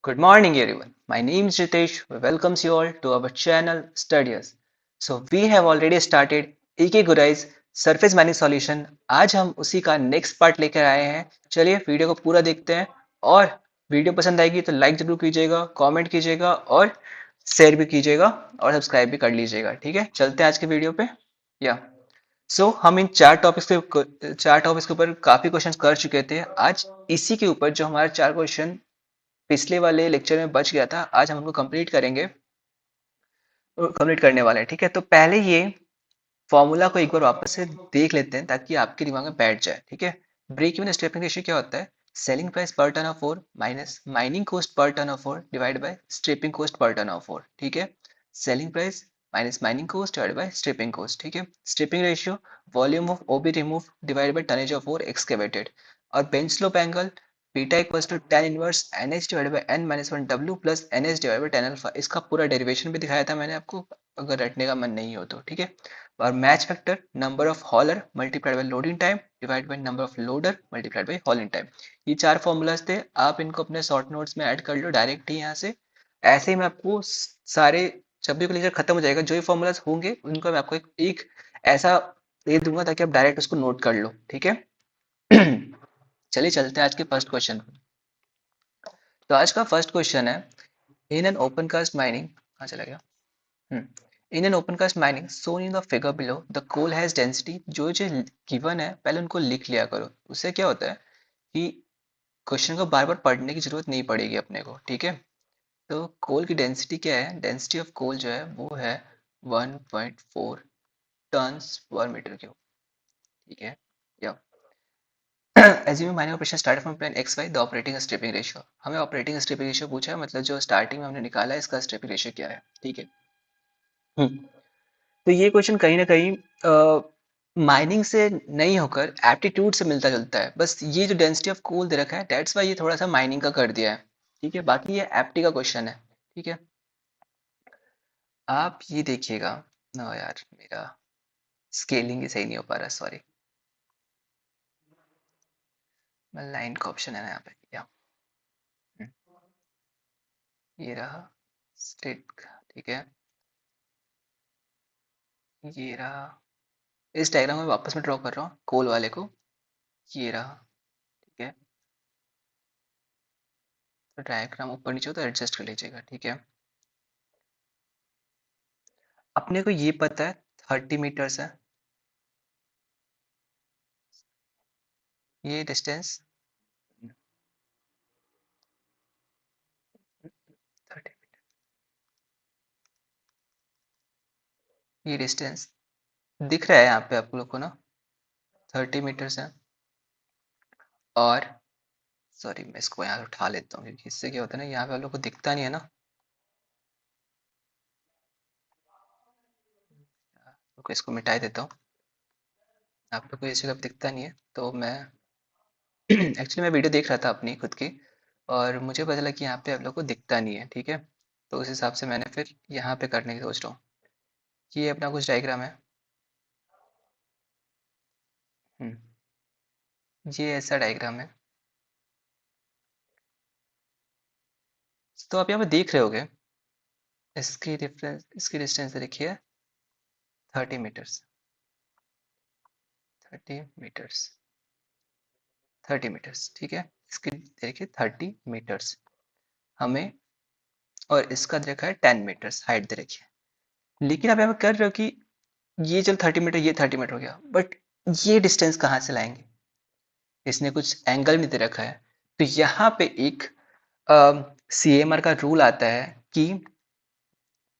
Good morning, everyone. My name is Ritesh. We welcomes you all to our channel Studies. So we have already started Ikegurai's Surface Mining Solution. आज हम उसी का next part लेकर आए हैं. चलिए video को पूरा देखते हैं और वीडियो पसंद आएगी तो लाइक जरूर कीजिएगा, कमेंट कीजिएगा और शेयर भी कीजिएगा और सब्सक्राइब भी कर लीजिएगा. ठीक है, चलते हैं आज के वीडियो पे. या हम इन चार टॉपिक्स के ऊपर काफी क्वेश्चंस कर चुके थे. आज इसी के ऊपर जो हमारे चार क्वेश्चन पिछले वाले लेक्चर में बच गया था, आज हम उनको कंप्लीट करने वाले हैं. ठीक है, तो पहले ये फॉर्मूला को एक बार वापस से देख लेते हैं ताकि आपके दिमाग में बैठ जाए. ठीक है, ब्रेक इवन स्टेपिंग रेशियो क्या होता है? Selling price per ton of ore minus mining cost per ton of ore divide by stripping cost per ton of ore. ठीक है, selling price minus mining cost divide by stripping cost. ठीक है, stripping ratio volume of OB removed divide by tonnage of ore excavated. और bench slope angle beta equals to tan inverse NH divide by n minus one W plus NH divide bye tan alpha. इसका पूरा derivation भी दिखाया था मैंने आपको, अगर रटने का मन नहीं हो तो. ठीक है, और match factor number of hauler multiplied by loading time divide by number of loader multiplied by hauling time. ये चार फॉर्मूलाज थे, आप इनको अपने शॉर्ट नोट्स में ऐड कर लो डायरेक्ट ही यहाँ से. ऐसे ही मैं आपको सारे, जब भी लेक्चर खत्म हो जाएगा जो ये फॉर्मूलाज होंगे उनको मैं आपको एक ऐसा दे दूंगा ताकि आप डायरेक्ट उसको नोट कर लो. ठीक है. चलिए चलते हैं आज के फर्स्ट क्वेश्चन. तो आज का फर्स्ट क्वेश्चन है, in an open cast mining, कहाँ चला गया? In an open cast mining shown in the figure below the coal has density. जो जो गिवन है पहले उनको लिख लिया करो. उससे क्या होता है कि क्वेश्चन को बार बार पढ़ने की जरूरत नहीं पड़ेगी अपने को. ठीक है, तो कोल की डेंसिटी क्या है? डेंसिटी ऑफ कोल जो है वो है 1.4 टन्स पर मीटर क्यूब. ठीक है, या assuming mining operation started from plane xy the operating stripping ratio. हमें ऑपरेटिंग स्ट्रिपिंग रेशियो पूछा है, मतलब जो स्टार्टिंग में हमने निकाला है इसका स्ट्रिपिंग रेशियो क्या है. ठीक है. हम्म, तो ये क्वेश्चन कहीं ना कहीं माइनिंग से नहीं होकर एप्टीट्यूड से मिलता जुलता है. बस ये जो डेंसिटी ऑफ कोल दे रखा है दैट्स वाई ये थोड़ा सा माइनिंग का कर दिया है. ठीक है, बाकी ये एप्टी का क्वेश्चन है. ठीक है, आप ये देखिएगा ना. यार मेरा स्केलिंग ही सही नहीं हो पा रहा, सॉरी. लाइन का ऑप्शन है ना यहाँ पे, या ये रहा स्टेट. ठीक है, ये रहा. इस डायग्राम में वापस मैं ड्रॉ कर रहा हूँ कोल वाले को. ये रहा. ठीक है, तो डायग्राम ऊपर नीचे हो तो एडजस्ट कर लीजिएगा. ठीक है, अपने को ये पता है 30 मीटर्स है ये डिस्टेंस. 30 मीटर ये डिस्टेंस दिख रहा है यहाँ पे आप लोग को ना, 30 मीटर्स है. और सॉरी मैं इसको यहाँ उठा लेता हूँ क्योंकि इससे क्या होता है ना, यहाँ पे आप लोग को दिखता नहीं है ना. तो इसको मिटा देता हूँ, आप लोग को इस जगह पे दिखता नहीं है तो मैं एक्चुअली मैं वीडियो देख रहा था अपनी खुद की और मुझे पता चला कि यहाँ पे आप लोग को दिखता नहीं है. ठीक है, तो उस हिसाब से मैंने फिर यहाँ पे करने की सोच रहा हूँ. ये अपना कुछ डायग्राम है. हम्म, ये ऐसा डायग्राम है. तो आप यहाँ पे देख रहे होगे इसकी डिस्टेंस देखिए 30 मीटर्स. 30 मीटर्स. 30 मीटर्स. ठीक है, इसकी देखिए 30 मीटर्स हमें, और इसका देखा है 10 मीटर्स हाइट दे रखी है. लेकिन आप यहाँ पे कर रहे हो कि ये चल 30 मीटर, ये 30 मीटर हो गया, बट ये डिस्टेंस कहाँ से लाएंगे? इसने कुछ एंगल नहीं दे रखा है. तो यहाँ पे एक CMR का रूल आता है कि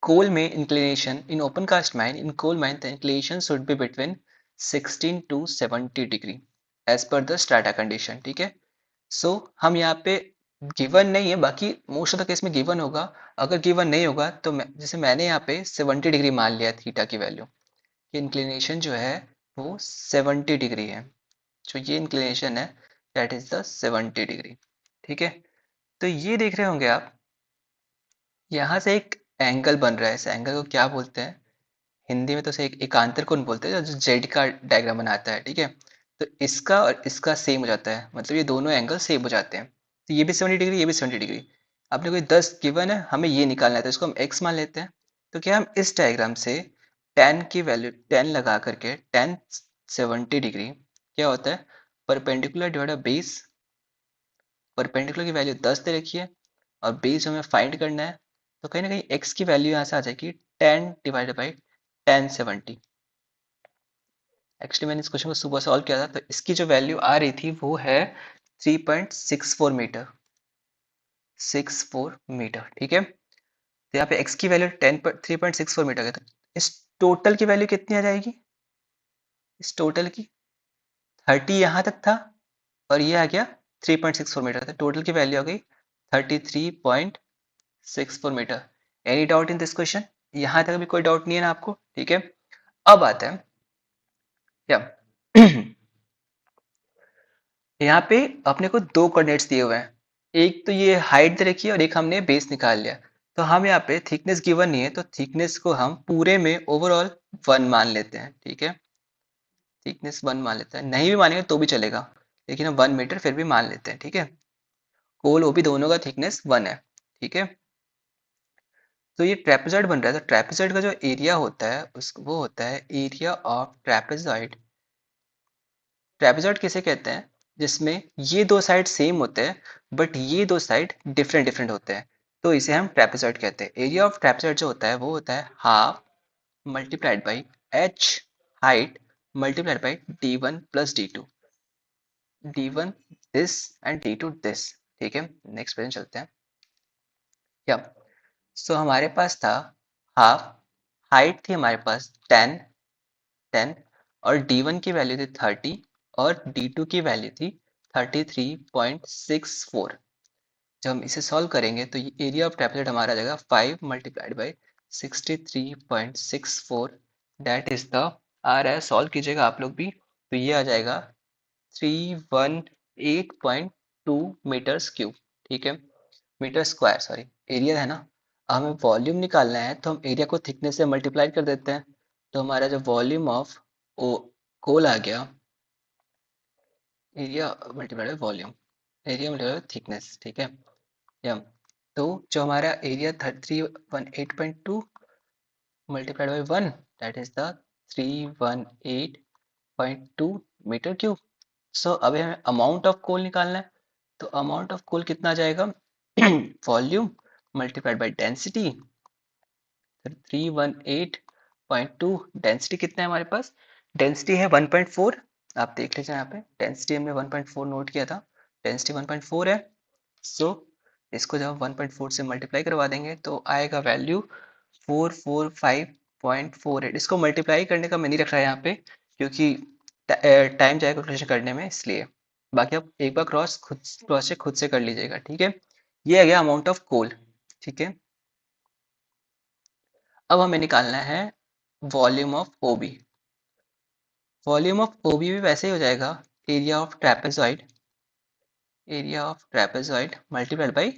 coal में inclination in open cast mine, in coal mine the inclination should be between 16 to 70 degree as per the strata condition. ठीक है, सो हम यहाँ पे गिवन नहीं है, बाकी मोस्ट ऑफ द केस में गिवन होगा. अगर गिवन नहीं होगा तो जैसे मैंने यहाँ पे 70 डिग्री मान लिया थीटा की वैल्यू, कि इंक्लिनेशन जो है वो 70 डिग्री है. जो ये इंक्लिनेशन है दैट इज द 70 डिग्री. ठीक है, तो ये देख रहे होंगे आप, यहाँ से एक एंगल बन रहा है. इस एंगल को क्या बोलते हैं हिंदी में? तो उसे एक एकांतर कोण बोलते हैं जो जेड का डायग्राम बनाता है. ठीक है, तो इसका और इसका सेम हो जाता है, मतलब ये दोनों एंगल सेम हो जाते हैं. तो ये भी 70 डिग्री, ये भी 70 डिग्री. आपने कोई 10 गिवन है, हमें ये निकालना है तो इसको हम x मान लेते हैं। तो क्या हम इस डायग्राम से tan की वैल्यू 10 लगा करके tan 70 डिग्री क्या होता है, perpendicular divide by base. Perpendicular की वैल्यू 10 दे रखी है और बेस हमें फाइंड करना है, तो कहीं ना कहीं x की वैल्यू यहाँ से आ जाएगी 10 डिवाइडेड बाई tan 70। एक्चुअली मैंने इस क्वेश्चन को सुबह सॉल्व किया था, तो इसकी जो वैल्यू आ रही थी वो है 3.64 मीटर, 64 मीटर, ठीक है। तो यहाँ पे x की वैल्यू 3.64 मीटर है, तो इस टोटल की वैल्यू कितनी आ जाएगी, इस टोटल की 30 यहाँ तक था और ये आ गया 3.64 मीटर, तो टोटल की वैल्यू आ गई 33.64 metre. Any doubt in this question, यहाँ तक भी कोई डाउट नहीं है ना आपको, ठीक है। अब आता है क्या यहाँ पे अपने को दो कोऑर्डिनेट्स दिए हुए हैं, एक तो ये हाइट दे रखी है और एक हमने बेस निकाल लिया। तो हम यहाँ पे थिकनेस गिवन नहीं है, तो थिकनेस को हम पूरे में ओवरऑल 1 मान लेते हैं, ठीक है। थिकनेस 1 मान लेते हैं, नहीं भी मानेंगे तो भी चलेगा, लेकिन हम 1 मीटर फिर भी मान लेते हैं, ठीक है। कोल ओबी दोनों का थिकनेस 1 है, ठीक है। तो ये ट्रेपेजॉइड बन रहा है, तो ट्रेपेजॉइड का जो एरिया होता है उस वो होता है एरिया ऑफ ट्रेपेजॉइड। ट्रेपेजॉइड किसे कहते हैं, जिसमें ये दो साइड सेम होते हैं बट ये दो साइड डिफरेंट डिफरेंट होते हैं, तो इसे हम ट्रेपेजॉइड कहते हैं। एरिया ऑफ ट्रेपेजॉइड जो होता है वो होता है half multiplied by H height multiplied by d1 plus d2, d1 this and d2 this, ठीक है। नेक्स्ट क्वेश्चन चलते हैं क्या। सो हमारे पास था हाफ, हाइट थी हमारे पास 10 और d1 की वैल्यू थी 30 और d2 की वैल्यू थी 33.64। जब हम इसे सॉल्व करेंगे तो ये एरिया ऑफ ट्रेपेजॉइड हमारा आ जाएगा 5 multiplied by 63.64, that is the, आ रहा है सॉल्व कीजिएगा आप लोग भी, तो ये आ जाएगा 318.2 मीटर्स क्यूब, ठीक है, मीटर स्क्वायर सॉरी, एरिया है ना। अब हमें वॉल्यूम निकालना है तो हम एरिया को थिकनेस से मल्टीप्लाई कर देते हैं, तो हमारा जो वॉल्यूम ऑफ ओ कोल आ गया, area multiplied by volume, area multiplied by thickness, ठीक है। यम, तो जो हमारा एरिया था 318.2 multiplied by 1, that is the 318.2 metre cube. So अभी हमें अमाउंट ऑफ कोल निकालना है, तो अमाउंट ऑफ कोल कितना आ जाएगा volume multiplied by density, 318.2, density कितना है हमारे पास, डेंसिटी है 1.4, आप देख लीजिए यहाँ पे डेंसिटी हमने 1.4 नोट किया था, डेंसिटी 1.4 है। सो इसको जब 1.4 से मल्टीप्लाई करवा देंगे तो आएगा वैल्यू 445.48। इसको मल्टीप्लाई करने का मैं नहीं रख रहा है यहाँ पे क्योंकि टाइम जाएगा कैलकुलेशन करने में, इसलिए बाकी आप एक बार क्रॉस चेक खुद से कर लीजिएगा, ठीक है। ये आ गया अमाउंट ऑफ कोल, ठीक है। अब हमें निकालना है volume of OB. Volume of OB भी वैसे ही हो जाएगा area of trapezoid, area of trapezoid multiplied by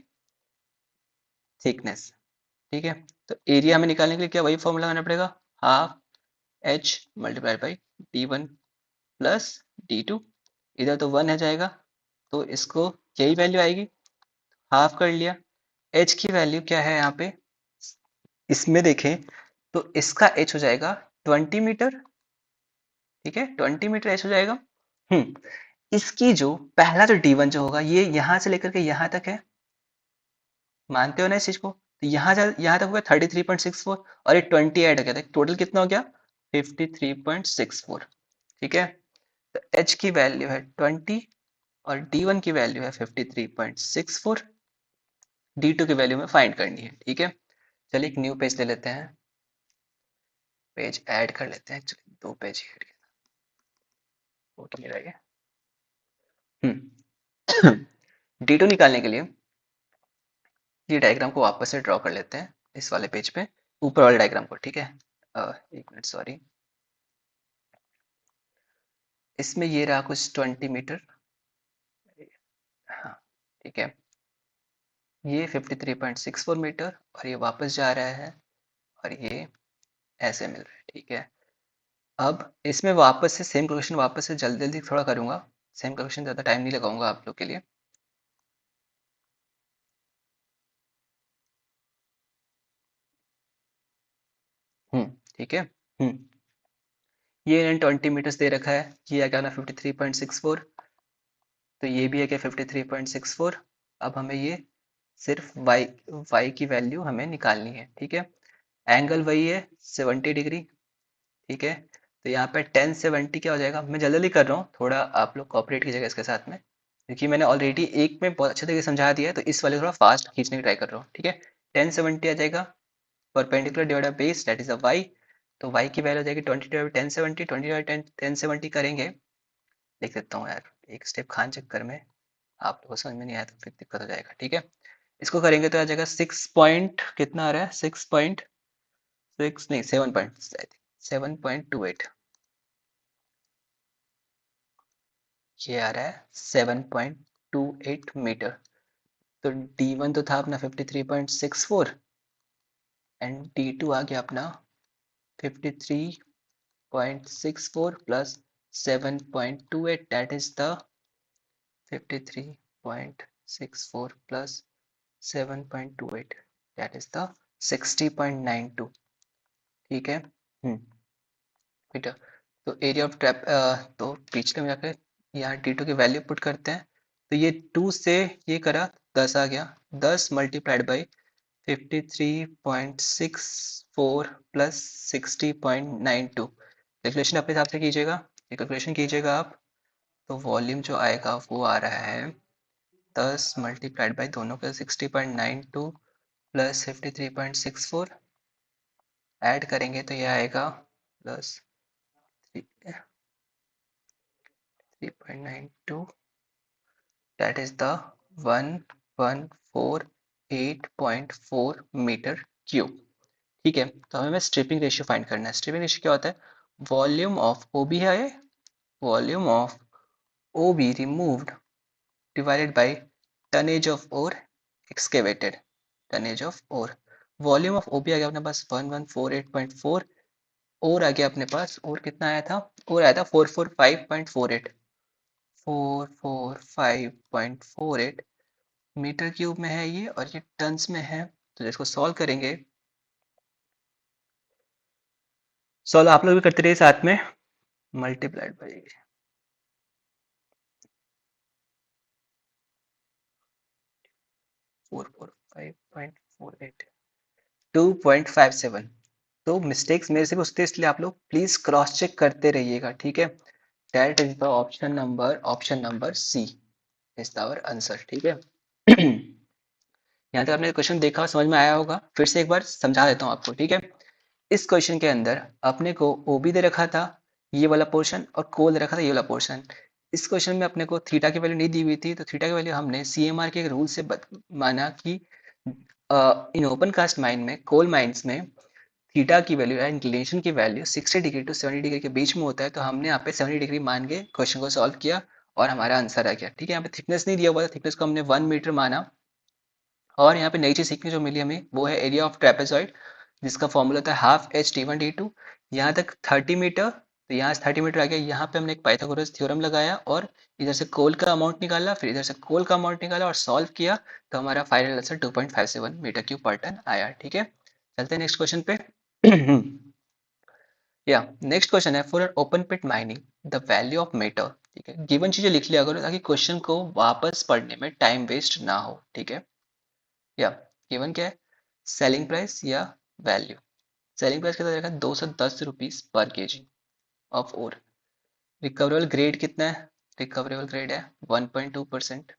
thickness, ठीक है। तो एरिया हमें निकालने के लिए क्या वही फॉर्मूला लगाना पड़ेगा, half H multiplied by d1 plus d2, इधर तो 1 है जाएगा तो इसको यही वैल्यू आएगी, हाफ कर लिया। एच की वैल्यू क्या है यहाँ पे, इसमें देखें तो इसका एच हो जाएगा 20 मीटर, ठीक है, 20 मीटर एच हो जाएगा। इसकी जो पहला जो d1 जो होगा ये यहाँ से लेकर के यहाँ तक है, मानते हो ना इस चीज को, तो यहाँ तक हो गया 33.64 और ये 20 ऐड हो गया था, टोटल कितना हो गया 53.64, ठीक है। तो h की वैल्यू है 20 और d1 की वैल्यू है 53.64, d2 की वैल्यू में फाइंड करनी है, ठीक है। चलिए एक न्यू पेज ले लेते हैं, पेज ऐड कर लेते हैं, चलिए 2 पेज ऐड किया था, वो तो नहीं रह गया। d2 निकालने के लिए ये डायग्राम को वापस से ड्रॉ कर लेते हैं इस वाले पेज पे, ऊपर वाले डायग्राम को, ठीक है। एक मिनट सॉरी, इसमें ये रहा कुछ 20 मीटर, हाँ ठीक है, ये 53.64 मीटर और ये वापस जा रहा है और ये ऐसे मिल रहा है, ठीक है। अब इसमें वापस से सेम क्वेश्चन वापस से जल्दी जल्दी थोड़ा करूंगा, सेम क्वेश्चन ज़्यादा टाइम नहीं लगाऊंगा आप लोग के लिए। ठीक है। ये इन्हें 20 मीटर्स दे रखा है, ये आ गया ना 53.64, तो ये भी है कि 53.64। अब हमें ये सिर्फ y की वैल्यू हमें निकालनी है, ठीक है। एंगल वही है 70 डिग्री, ठीक है। तो यहाँ पे 1070 क्या हो जाएगा, मैं जल्दी जल्दी कर रहा हूँ, थोड़ा आप लोग कोऑपरेट कीजिएगा इसके साथ में, क्योंकि मैंने ऑलरेडी एक में बहुत अच्छे तरीके से समझा दिया है, तो इस वाले थोड़ा फास्ट खींचने की ट्राई कर रहा हूँ, ठीक है। 1070 आ जाएगा, perpendicular divide by base that is a y, तो y की वैल्यू हो जाएगी 20 डिवाइड 1070, 20 डिवाइड 1070 करेंगे, लिख देता हूँ यार एक स्टेप खान चक्कर में, आप लोगों को समझ में नहीं आया तो फिर दिक्कत हो जाएगा, ठीक है। इसको करेंगे तो आ जाएगा 6 पॉइंट कितना आ रहा है, 6.6 नहीं 7.28, ये आ रहा है 7.28 मीटर। तो D1 तो था अपना 53.64 एंड D2 आ गया अपना 53.64 plus 7.28, that is the 53.64 plus 7.28, that is the 60.92, ठीक है। बेटा, तो एरिया ऑफ ट्रैप, तो पिछले में जाकर यहाँ D2 की वैल्यू पुट करते हैं, तो ये 2 से ये करा 10 आ गया, 10 मल्टीप्लाइड बाई 53.64 प्लस 60.92, कैलकुलेशन अपने हिसाब से कीजिएगा, ये कैलकुलेशन कीजिएगा आप, तो वॉल्यूम जो आएगा वो आ रहा है 10 मल्टीप्लाइड बाई दोनों का 60.92 प्लस 53.64, ऐड करेंगे तो ये आएगा plus 3.92, that is the 1148.4 metre cube, ठीक है। तो हमें स्ट्रिपिंग रेशियो फाइंड करना है। स्ट्रिपिंग रेशियो क्या होता है, वॉल्यूम ऑफ ओ बी है, volume of O B removed divided by tonnage of ore excavated, tonnage of ore, volume of O B आ गया अपने पास 1148.4, और आ गया अपने पास, और कितना आया था, और आया था 445.48, 445.48 मीटर क्यूब में है ये, और ये टन्स में है। तो इसको सॉल्व करेंगे, सॉल्व आप लोग भी करते रहिए साथ में, मल्टीप्लाइड बाई 445.48, 2.57। तो मिस्टेक्स मेरे से पूछते हैं, इसलिए आप लोग प्लीज क्रॉस चेक करते रहिएगा, ठीक है। That is the option number C is the our answer, ठीक है। यहाँ तक आपने क्वेश्चन देखा, समझ में आया होगा, फिर से एक बार समझा देता हूँ आपको, ठीक है। इस क्वेश्चन के अंदर अपने को ओबी दे रखा था, ये वाला पोर्शन, और कोल दे रखा था, ये वाला पोर्शन। इस क्वेश्चन में अपने को थीटा की वैल्यू नहीं दी हुई थी, तो थीटा की वैल्यू हमने सीएमआर के एक रूल से माना कि इन ओपन कास्ट माइन में, कोल माइंस में थीटा की वैल्यू या इंक्लिनेशन की वैल्यू 60 डिग्री टू 70 डिग्री के बीच में होता है, तो हमने यहाँ पे 70 डिग्री मान के क्वेश्चन को सॉल्व किया और हमारा आंसर आ गया, ठीक है। यहाँ पे थिकनेस नहीं दिया हुआ था, थिकनेस को हमने 1 मीटर माना, और यहाँ पे नई चीज सीखने जो मिली हमें वो है एरिया ऑफ ट्रेपेजॉइड, जिसका फॉर्मूला था हाफ एच टी1 टी2, यहाँ तक 30 मीटर, तो यहाँ से 30 मीटर आ गया, यहाँ पे हमने एक पाइथागोरस थ्योरम लगाया और इधर से कोल का अमाउंट निकाला, फिर इधर से कोल का अमाउंट निकाला और सॉल्व किया, तो हमारा final answer 2.57 metre cube per ton आया, ठीक है। चलते हैं नेक्स्ट क्वेश्चन पे। या नेक्स्ट क्वेश्चन है, for an open pit mining the value of metre, ठीक है। गिवन चीजें लिख लिया करो ताकि क्वेश्चन को वापस पढ़ने में टाइम वेस्ट ना हो, ठीक है। या गिवन क्या है, सेलिंग प्राइस या वैल्यू। सेलिंग प्राइस कितना देखा, 210 rupees per kg of ore. Recoverable grade कितना है, रिकवरेबल ग्रेड है 1.2%।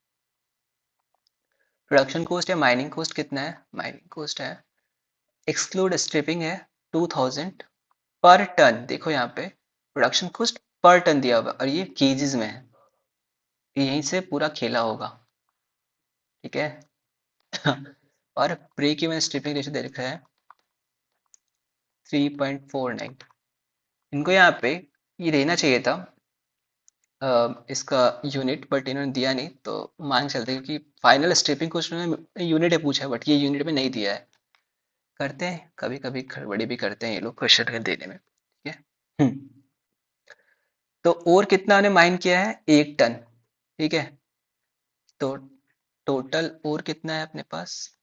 प्रोडक्शन कॉस्ट या माइनिंग कॉस्ट कितना है, माइनिंग कॉस्ट है एक्सक्लूड स्ट्रिपिंग है 2000 पर टन। देखो यहाँ पे प्रोडक्शन कॉस्ट पर टन दिया हुआ और ये केजीज में है, यहीं से पूरा खेला होगा, ठीक है। और ब्रेक इवन स्ट्रिपिंग रेशियो दे रखा है 3.49। इनको यहाँ पे ये रहना चाहिए था इसका यूनिट, बट इन्होंने दिया नहीं, तो मान चलते हैं, क्योंकि फाइनल स्टेपिंग कुछ उन्होंने यूनिट है पूछा है, बट ये यूनिट में नहीं दिया है। करते हैं कभी कभी खड़बड़ी भी करते हैं ये लोग क्वेश्चन के देने में, ठीक है। तो और कितना ने माइन किया है, 1 टन, ठीक है। तो टोटल और कितना है अपने पास,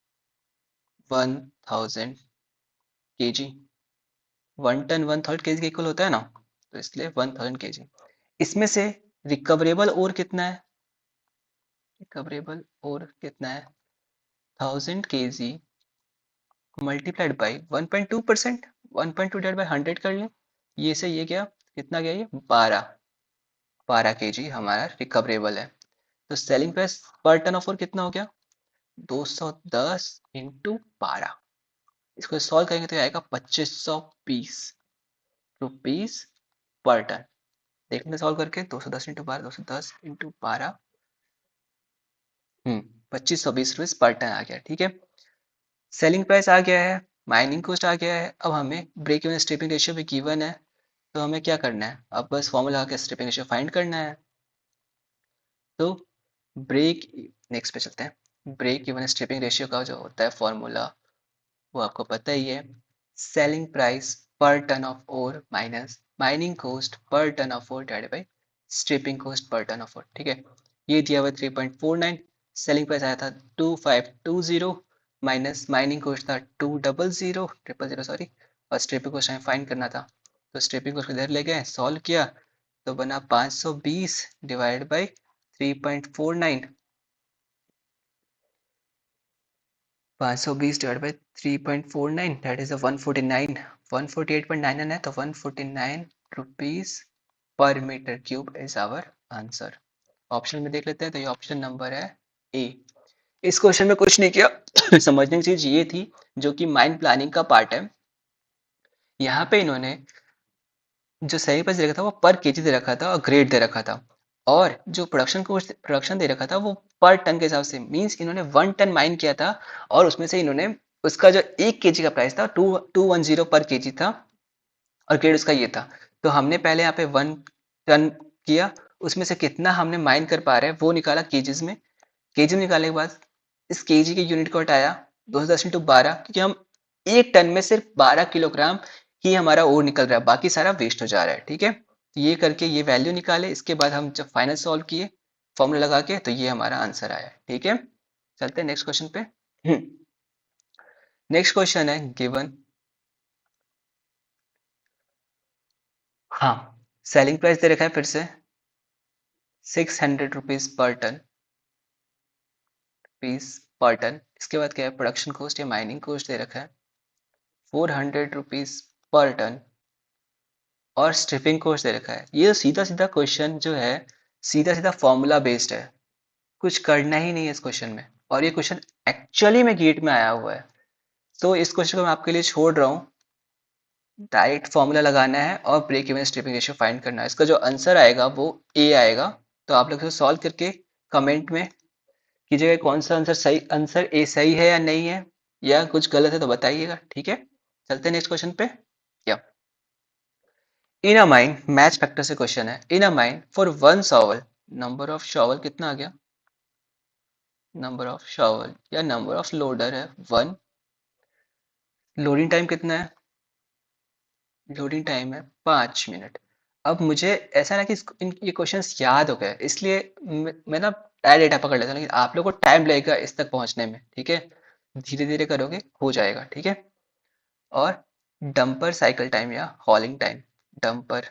1000 केजी, 1 टन 1/3 kg के इक्वल होता है ना, तो इसलिए 1000 kg। इसमें से रिकवरेबल और कितना है, रिकवरेबल और कितना है, 1000 kg multiplied by 1.2%, 1.2 divide by 100 कर लें, ये से ये क्या कितना गया, ये 12 kg हमारा रिकवरेबल है। तो selling price per ton of और कितना हो गया, 210 इंटू 12। इसको सॉल्व करेंगे तो ये आएगा 2520 रुपीज पर टन। देख लें सॉल्व करके, 210 into 12, 210 into 12, 2520 rupees per ton आ गया। ठीक है, सेलिंग प्राइस आ गया है, माइनिंग कॉस्ट आ गया है। अब हमें ब्रेक इवन स्ट्रिपिंग रेशियो भी गिवन है, तो हमें क्या करना है, अब बस फॉर्मूला के स्ट्रिपिंग रेशियो फाइंड करना है। तो ब्रेक नेक्स्ट पे चलते हैं। ब्रेक इवन स्ट्रिपिंग रेशियो का जो होता है फॉर्मूला, वो आपको पता ही है, selling price per ton of ore minus mining cost per ton of ore divided by stripping cost per ton of ore. ठीक है, ये दिया हुआ 3.49, सेलिंग प्राइस आया था 2520, माइनस माइनिंग कॉस्ट था 200 सॉरी, और स्ट्रिपिंग कॉस्ट हमें फाइंड करना था। तो स्ट्रिपिंग कॉस्ट को इधर ले गए, सॉल्व किया तो बना 520 divide by 3.49, 520 divide by 3.49, that is 149, 148.99 है, तो 149 rupees per metre cube is our answer. Option में देख लेते हैं, तो ये ऑप्शन नंबर है ए। इस क्वेश्चन में कुछ नहीं किया समझने की चीज ये थी, जो कि माइंड प्लानिंग का पार्ट है। यहाँ पे इन्होंने जो सही प्राइस दे रखा था वो पर केजी दे रखा था और ग्रेड दे रखा था, और जो प्रोडक्शन दे रखा था वो पर टन के हिसाब से, मींस इन्होंने 1 टन माइन किया था, और उसमें से इन्होंने उसका जो 1 kg का प्राइस था 210 पर केजी था, और ग्रेड उसका ये था। तो हमने पहले यहाँ पे 1 टन किया, उसमें से कितना हमने माइन कर पा रहे हैं वो निकाला केजीज में, केजी में निकालने के बाद इस केजी के यूनिट को हटाया, 210 इंटू 12, क्योंकि हम 1 टन में सिर्फ 12 किलोग्राम ही हमारा ओर निकल रहा है, बाकी सारा वेस्ट हो जा रहा है। ठीक है, तो ये करके ये वैल्यू निकाले, इसके बाद हम जब फाइनल सॉल्व किए फॉर्मूला लगा के, तो ये हमारा आंसर आया। ठीक है, चलते हैं नेक्स्ट क्वेश्चन पे। नेक्स्ट क्वेश्चन है गिवन, हाँ, सेलिंग प्राइस दे रखा है फिर से 600 रुपीज पर टन, पीस पर टन। इसके बाद क्या है, प्रोडक्शन कॉस्ट या माइनिंग कॉस्ट दे रखा है 400 रुपीज पर टन, और स्ट्रिपिंग कॉस्ट दे रखा है। ये सीधा सीधा क्वेश्चन जो है, सीधा सीधा फॉर्मूला बेस्ड है, कुछ करना ही नहीं है इस क्वेश्चन में, और ये क्वेश्चन एक्चुअली में गेट में आया हुआ है। तो इस क्वेश्चन को मैं आपके लिए छोड़ रहा हूँ, डायरेक्ट फॉर्मूला लगाना है और break even stripping ratio find करना है। इसका जो आंसर आएगा वो ए आएगा। तो आप लोग इसे सॉल्व करके कमेंट में कीजिएगा कौन सा आंसर सही, आंसर ए सही है या नहीं है, या कुछ गलत है तो बताइएगा। ठीक है, चलते हैं नेक्स्ट क्वेश्चन पे। या in a mine, match factor से क्वेश्चन है। In a mine for one shovel, number of shovel कितना आ गया, नंबर ऑफ शॉवल या नंबर ऑफ लोडर है 1, लोडिंग टाइम कितना है, लोडिंग टाइम है 5 मिनट। अब मुझे ऐसा ना कि ये क्वेश्चंस याद हो गए, इसलिए मैं ना टाइम डेटा पकड़ लेता हूँ, लेकिन आप लोगों को टाइम लगेगा इस तक पहुंचने में। ठीक है, धीरे धीरे करोगे हो जाएगा। ठीक है, और डंपर साइकिल टाइम या हॉलिंग time, dumper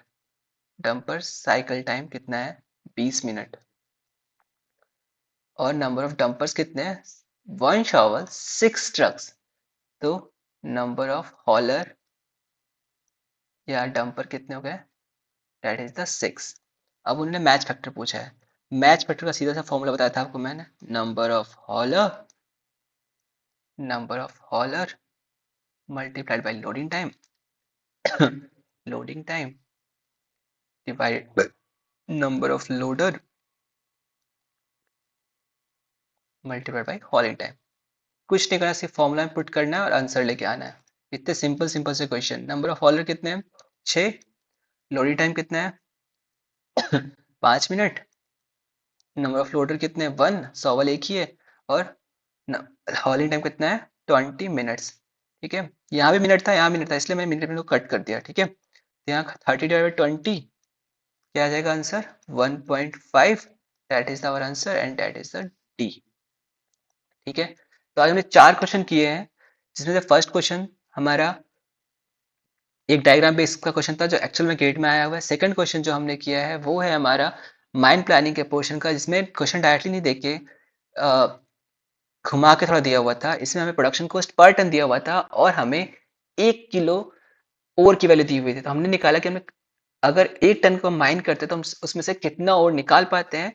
dumper cycle time कितना है, 20 मिनट, और नंबर ऑफ डंपर्स कितने हैं, 1 शॉवल 6 ट्रक्स, तो नंबर ऑफ हॉलर या डंपर कितने हो गए, दैट इज द 6। अब उन्होंने मैच फैक्टर पूछा है, मैच फैक्टर का सीधा सा फॉर्मूला बताया था आपको मैंने, number of hauler multiplied by loading time loading time divided by number of loader multiplied by hauling time. कुछ नहीं करना, सिर्फ फॉर्मूला में पुट करना है और आंसर लेके आना है। इतने सिंपल सिंपल से क्वेश्चन। नंबर ऑफ हॉलर कितने हैं, 6, लोडिंग टाइम कितना है 5 मिनट, नंबर ऑफ लोडर कितने हैं 1, सॉवल एक ही है, और हॉलिंग टाइम कितना है 20 मिनट्स। ठीक है, यहाँ भी मिनट था यहाँ मिनट था, इसलिए मैंने मिनट को कट कर दिया। ठीक है, तो यहाँ 30/20 क्या आ जाएगा answer, 1.5, that is our answer and that is the D. ठीक है, तो आज हमने 4 क्वेश्चन किए हैं, जिसमें से फर्स्ट क्वेश्चन हमारा एक डायग्राम बेस्ड का क्वेश्चन था जो एक्चुअल में गेट में आया हुआ है। सेकंड क्वेश्चन जो हमने किया है वो है हमारा माइंड प्लानिंग के पोर्शन का, जिसमें क्वेश्चन डायरेक्टली नहीं देके घुमा के थोड़ा दिया हुआ था। इसमें हमें प्रोडक्शन कॉस्ट पर टन दिया हुआ था और हमें 1 किलो ओर की वैल्यू दी हुई थी। तो हमने निकाला कि हमें अगर 1 टन को माइन करते तो हम उसमें से कितना और निकाल पाते हैं।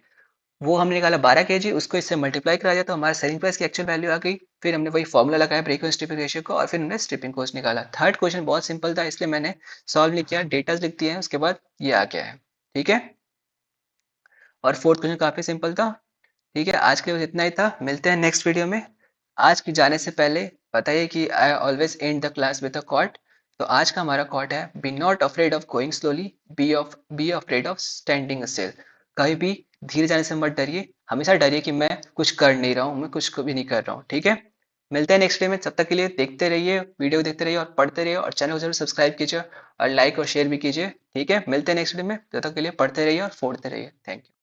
वो हमने निकाला 12 kg, उसको इससे मल्टीप्लाई करा दिया तो हमारा सेलिंग प्राइस की एक्चुअल वैल्यू आ गई। फिर हमने वही फॉर्मूला लगाया ब्रेक इवन स्ट्रिपिंग रेशियो को और फिर हमने स्ट्रिपिंग कॉस्ट निकाला। थर्ड क्वेश्चन बहुत सिंपल था इसलिए मैंने सॉल्व नहीं किया, डेटाज लिख दिए हैं, उसके बाद ये आ गया है। ठीक है, और फोर्थ क्वेश्चन काफी सिंपल था। ठीक है, आज के लिए बस इतना ही था, मिलते हैं नेक्स्ट वीडियो में। आज की जाने से पहले बताइए कि I always end the class with a quote. तो आज का हमारा कॉट है, be not afraid of going slowly, be afraid of standing still. कभी भी धीरे जाने से मत डरिए, हमेशा डरिए कि मैं कुछ कर नहीं रहा हूँ, मैं कुछ भी नहीं कर रहा हूँ। ठीक है, मिलते हैं नेक्स्ट डे में। तब तक के लिए देखते रहिए, वीडियो देखते रहिए और पढ़ते रहिए, और चैनल को जरूर सब्सक्राइब कीजिए और लाइक और शेयर भी कीजिए। ठीक है, मिलते हैं नेक्स्ट डे में, तब तक के लिए पढ़ते रहिए और फोड़ते रहिए। Thank you.